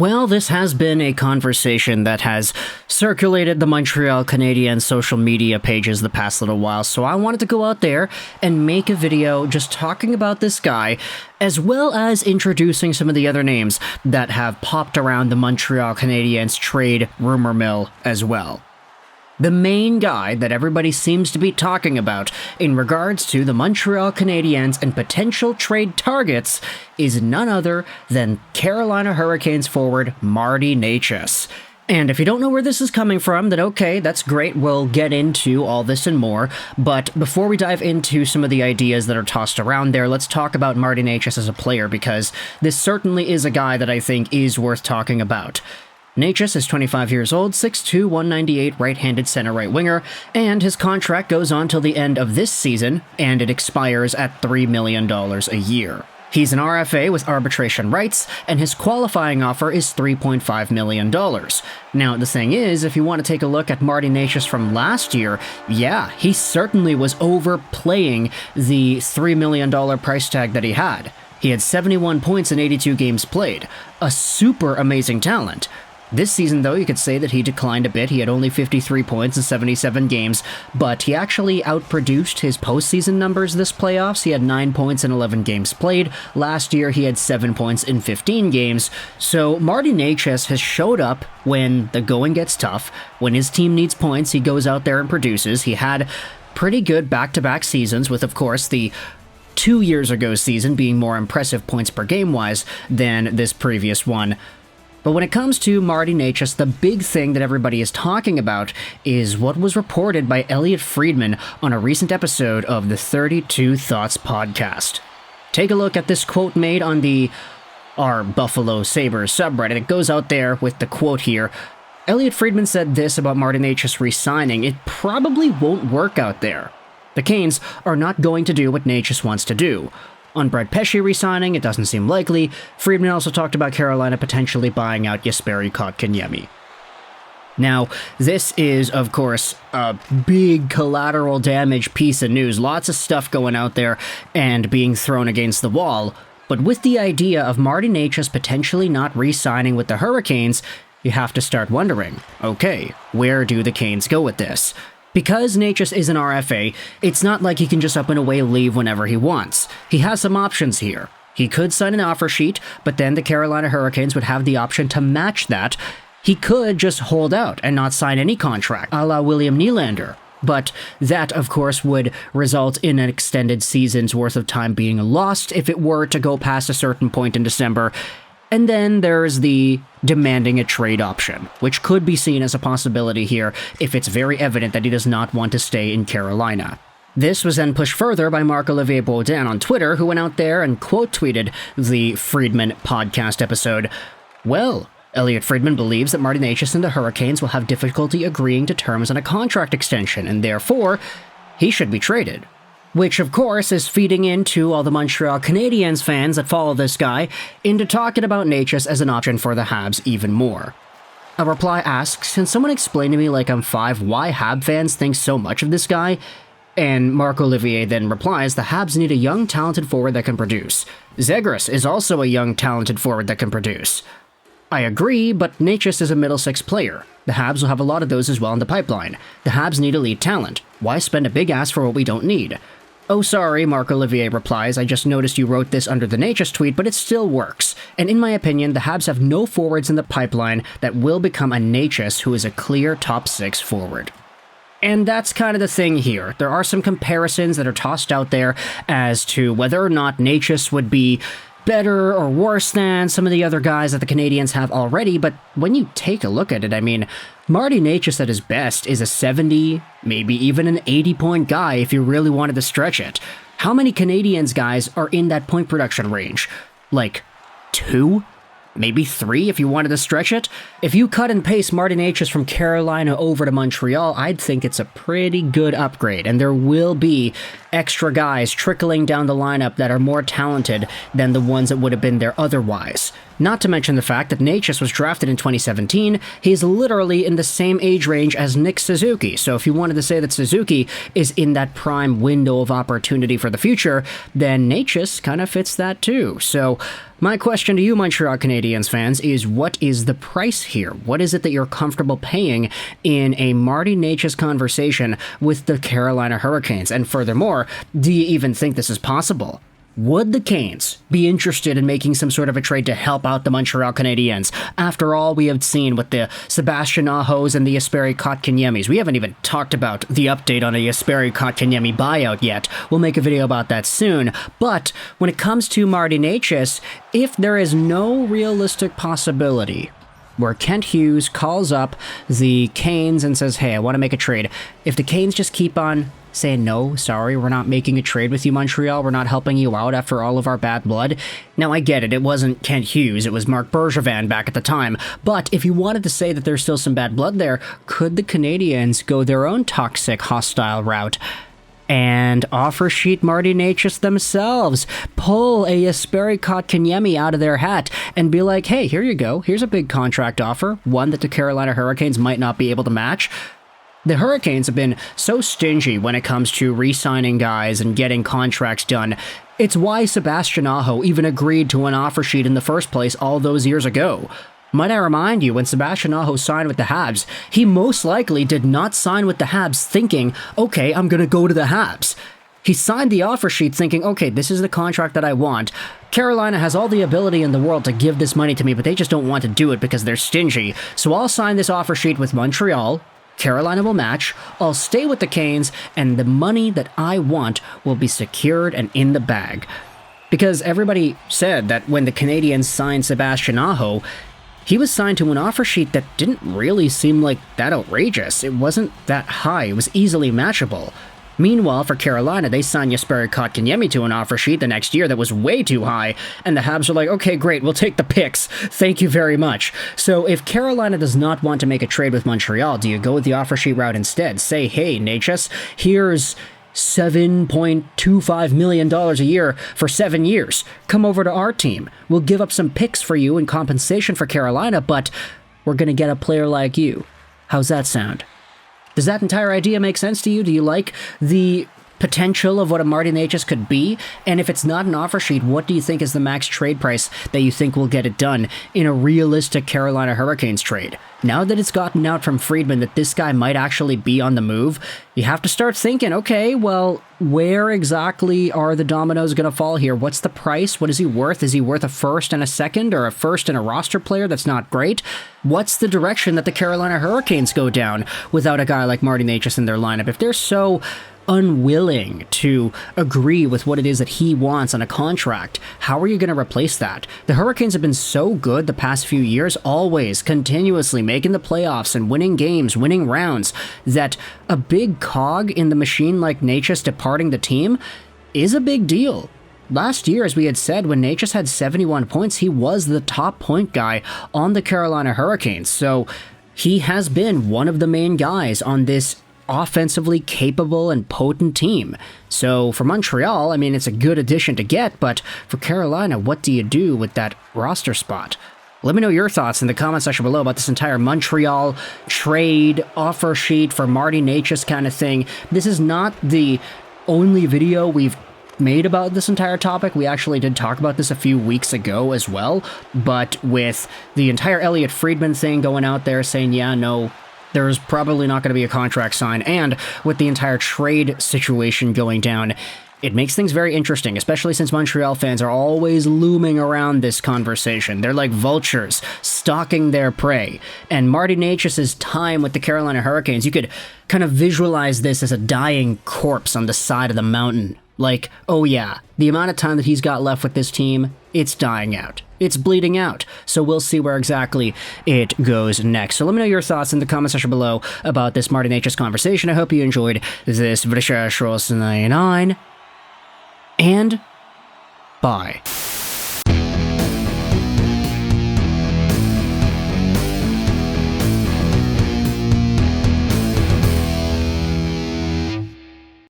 Well, this has been a conversation that has circulated the Montreal Canadiens social media pages the past little while, so I wanted to go out there and make a video just talking about this guy, as well as introducing some of the other names that have popped around the Montreal Canadiens trade rumor mill as well. The main guy that everybody seems to be talking about in regards to the Montreal Canadiens and potential trade targets is none other than Carolina Hurricanes forward Martin Necas. And if you don't know where this is coming from, then okay, that's great, we'll get into all this and more, but before we dive into some of the ideas that are tossed around there, let's talk about Martin Necas as a player, because this certainly is a guy that I think is worth talking about. Necas is 25 years old, 6'2", 198 right-handed center right winger, and his contract goes on till the end of this season, and it expires at $3 million a year. He's an RFA with arbitration rights, and his qualifying offer is $3.5 million. Now, the thing is, if you want to take a look at Martin Necas from last year, yeah, he certainly was overplaying the $3 million price tag that he had. He had 71 points in 82 games played. A super amazing talent. This season, though, you could say that he declined a bit. He had only 53 points in 77 games, but he actually outproduced his postseason numbers this playoffs. He had 9 points in 11 games played. Last year, he had 7 points in 15 games. So Martin Necas has showed up when the going gets tough. When his team needs points, he goes out there and produces. He had pretty good back-to-back seasons with, of course, the 2 years ago season being more impressive points per game-wise than this previous one. But when it comes to Martin Necas, the big thing that everybody is talking about is what was reported by Elliotte Friedman on a recent episode of the 32 Thoughts podcast. Take a look at this quote made on the our Buffalo Sabres subreddit. It goes out there with the quote here. Elliotte Friedman said this about Martin Necas re-signing: "It probably won't work out there. The Canes are not going to do what Necas wants to do. On Brett Pesce re-signing, it doesn't seem likely." Friedman also talked about Carolina potentially buying out Jesperi Kotkaniemi. Now, this is, of course, a big collateral damage piece of news. Lots of stuff going out there and being thrown against the wall. But with the idea of Martin Necas potentially not re-signing with the Hurricanes, you have to start wondering, okay, where do the Canes go with this? Because Necas is an RFA, it's not like he can just up and away leave whenever he wants. He has some options here. He could sign an offer sheet, but then the Carolina Hurricanes would have the option to match that. He could just hold out and not sign any contract, a la William Nylander. But that, of course, would result in an extended season's worth of time being lost if it were to go past a certain point in December. And then there's the demanding a trade option, which could be seen as a possibility here if it's very evident that he does not want to stay in Carolina. This was then pushed further by Marc-Olivier Baudin on Twitter, who went out there and quote-tweeted the Friedman podcast episode. Well, Elliotte Friedman believes that Martin Necas and the Hurricanes will have difficulty agreeing to terms on a contract extension, and therefore, he should be traded. Which, of course, is feeding into all the Montreal Canadiens fans that follow this guy into talking about Necas as an option for the Habs even more. A reply asks, "Can someone explain to me like I'm 5 why Hab fans think so much of this guy?" And Marc-Olivier then replies, "The Habs need a young, talented forward that can produce. Zegras is also a young, talented forward that can produce." I agree, but Necas is a middle six player. The Habs will have a lot of those as well in the pipeline. The Habs need elite talent. Why spend a big ass for what we don't need? "Oh, sorry," Marc-Olivier replies, "I just noticed you wrote this under the Necas tweet, but it still works. And in my opinion, the Habs have no forwards in the pipeline that will become a Necas who is a clear top 6 forward." And that's kind of the thing here. There are some comparisons that are tossed out there as to whether or not Necas would be better or worse than some of the other guys that the Canadiens have already, but when you take a look at it, I mean, Martin Necas at his best is a 70, maybe even an 80-point guy if you really wanted to stretch it. How many Canadiens guys are in that point production range? Like 2? Maybe 3 if you wanted to stretch it? If you cut and paste Martin Necas from Carolina over to Montreal, I'd think it's a pretty good upgrade, and there will be extra guys trickling down the lineup that are more talented than the ones that would have been there otherwise. Not to mention the fact that Necas was drafted in 2017, he's literally in the same age range as Nick Suzuki, so if you wanted to say that Suzuki is in that prime window of opportunity for the future, then Necas kind of fits that too. So my question to you, Montreal Canadiens fans, is what is the price here? What is it that you're comfortable paying in a Marty Necas conversation with the Carolina Hurricanes? And furthermore, do you even think this is possible? Would the Canes be interested in making some sort of a trade to help out the Montreal Canadiens? After all we have seen with the Sebastian Ahos and the Jesperi Kotkaniemis. We haven't even talked about the update on a Jesperi Kotkaniemi buyout yet. We'll make a video about that soon. But when it comes to Marty Necas, if there is no realistic possibility where Kent Hughes calls up the Canes and says, hey, I want to make a trade, if the Canes just keep on saying, no, sorry, we're not making a trade with you, Montreal, we're not helping you out after all of our bad blood. Now, I get it, it wasn't Kent Hughes, it was Marc Bergevin back at the time, but if you wanted to say that there's still some bad blood there, could the Canadiens go their own toxic, hostile route and offer sheet Marty Necas themselves, pull a Jesperi Kotkaniemi out of their hat, and be like, hey, here you go, here's a big contract offer, one that the Carolina Hurricanes might not be able to match. The Hurricanes have been so stingy when it comes to re-signing guys and getting contracts done. It's why Sebastian Aho even agreed to an offer sheet in the first place all those years ago. Might I remind you, when Sebastian Aho signed with the Habs, he most likely did not sign with the Habs thinking, okay, I'm going to go to the Habs. He signed the offer sheet thinking, okay, this is the contract that I want. Carolina has all the ability in the world to give this money to me, but they just don't want to do it because they're stingy. So I'll sign this offer sheet with Montreal. Carolina will match, I'll stay with the Canes, and the money that I want will be secured and in the bag. Because everybody said that when the Canadiens signed Sebastian Aho, he was signed to an offer sheet that didn't really seem like that outrageous. It wasn't that high, it was easily matchable. Meanwhile, for Carolina, they signed Jesperi Kotkaniemi to an offer sheet the next year that was way too high, and the Habs were like, okay, great, we'll take the picks. Thank you very much. So if Carolina does not want to make a trade with Montreal, do you go with the offer sheet route instead? Say, hey, Necas, here's $7.25 million a year for 7 years. Come over to our team. We'll give up some picks for you in compensation for Carolina, but we're going to get a player like you. How's that sound? Does that entire idea make sense to you? Do you like the potential of what a Marty Necas could be? And if it's not an offer sheet, what do you think is the max trade price that you think will get it done in a realistic Carolina Hurricanes trade? Now that it's gotten out from Friedman that this guy might actually be on the move, you have to start thinking, okay, well, where exactly are the dominoes going to fall here? What's the price? What is he worth? Is he worth a first and a second, or a first and a roster player that's not great? What's the direction that the Carolina Hurricanes go down without a guy like Marty Necas in their lineup? If they're so unwilling to agree with what it is that he wants on a contract, how are you going to replace that? The Hurricanes have been so good the past few years, always, continuously making the playoffs and winning games, winning rounds, that a big cog in the machine like Necas departing the team is a big deal. Last year, as we had said, when Necas had 71 points, he was the top point guy on the Carolina Hurricanes, so he has been one of the main guys on this offensively capable and potent team. So for Montreal, I mean, it's a good addition to get, but for Carolina, what do you do with that roster spot? Let me know your thoughts in the comment section below about this entire Montreal trade offer sheet for Marty Necas kind of thing. This is not the only video we've made about this entire topic. We actually did talk about this a few weeks ago as well, but with the entire Elliot Friedman thing going out there saying, yeah, no, there's probably not going to be a contract sign, and with the entire trade situation going down, it makes things very interesting, especially since Montreal fans are always looming around this conversation. They're like vultures, stalking their prey. And Marty Necas' time with the Carolina Hurricanes, you could kind of visualize this as a dying corpse on the side of the mountain. Like, oh yeah, the amount of time that he's got left with this team, it's dying out. It's bleeding out. So we'll see where exactly it goes next. So let me know your thoughts in the comment section below about this Marty Necas conversation. I hope you enjoyed this video, and bye.